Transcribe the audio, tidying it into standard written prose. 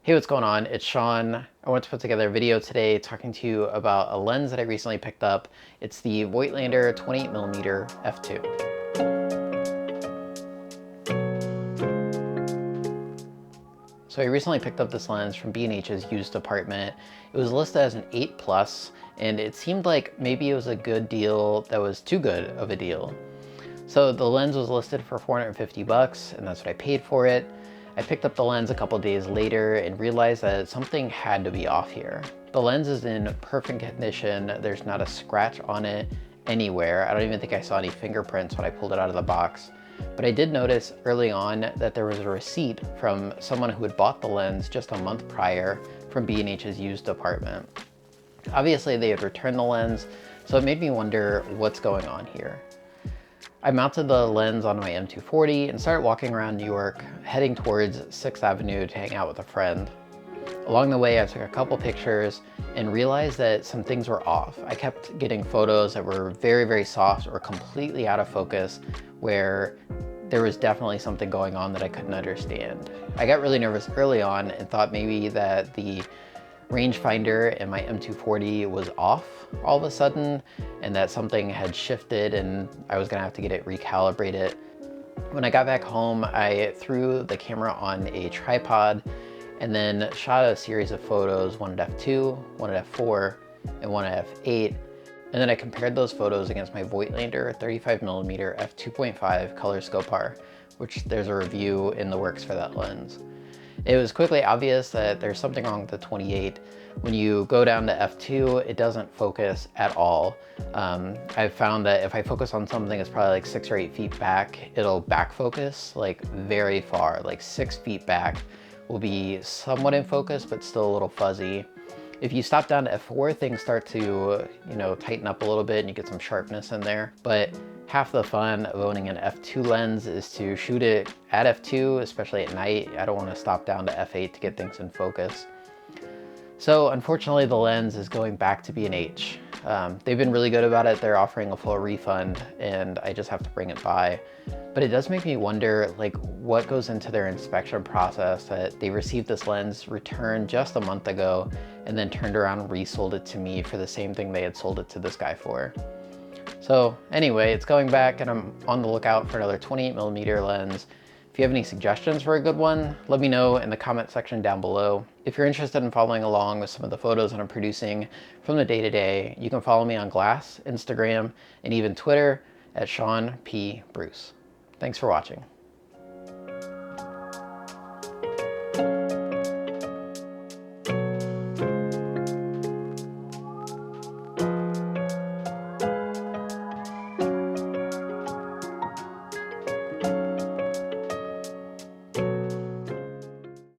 Hey, what's going on? It's Sean. I want to put together a video today talking to you about a lens that I recently picked up. It's the Voigtlander 28mm f2. So I recently picked up this lens from B&H's used department. It was listed as an 8 plus, and it seemed like maybe it was a good deal that was too good of a deal. So the lens was listed for 450 bucks, and that's what I paid for it. I picked up the lens a couple days later and realized that something had to be off here. The lens is in perfect condition. There's not a scratch on it anywhere. I don't even think I saw any fingerprints when I pulled it out of the box. But I did notice early on that there was a receipt from someone who had bought the lens just a month prior from B&H's used department. Obviously they had returned the lens, so it made me wonder what's going on here. I mounted the lens on my M240 and started walking around New York, heading towards 6th Avenue to hang out with a friend. Along the way, I took a couple pictures and realized that some things were off. I kept getting photos that were very, very soft or completely out of focus, where there was definitely something going on that I couldn't understand. I got really nervous early on and thought maybe that the rangefinder in my M240 was off all of a sudden and that something had shifted and I was gonna have to get it recalibrated. When I got back home, I threw the camera on a tripod and then shot a series of photos, one at f2, one at f4, and one at f8. And then I compared those photos against my Voigtlander 35mm f2.5 color scope, which there's a review in the works for that lens. It was quickly obvious that there's something wrong with the 28. When you go down to f2, it doesn't focus at all. I've found that if I focus on something that's probably like 6 or 8 feet back, it'll back focus like very far, like 6 feet back will be somewhat in focus, but still a little fuzzy. If you stop down to f4, things start to, tighten up a little bit and you get some sharpness in there. But half the fun of owning an f2 lens is to shoot it at f2, especially at night. I don't want to stop down to f8 to get things in focus. So unfortunately, the lens is going back to B&H. They've been really good about it. They're offering a full refund and I just have to bring it by. But it does make me wonder, like, what goes into their inspection process that they received this lens returned just a month ago and then turned around and resold it to me for the same thing they had sold it to this guy for. So anyway, it's going back and I'm on the lookout for another 28mm lens. If you have any suggestions for a good one, let me know in the comment section down below. If you're interested in following along with some of the photos that I'm producing from the day-to-day, you can follow me on Glass, Instagram, and even Twitter at Sean P. Bruce. Thanks for watching.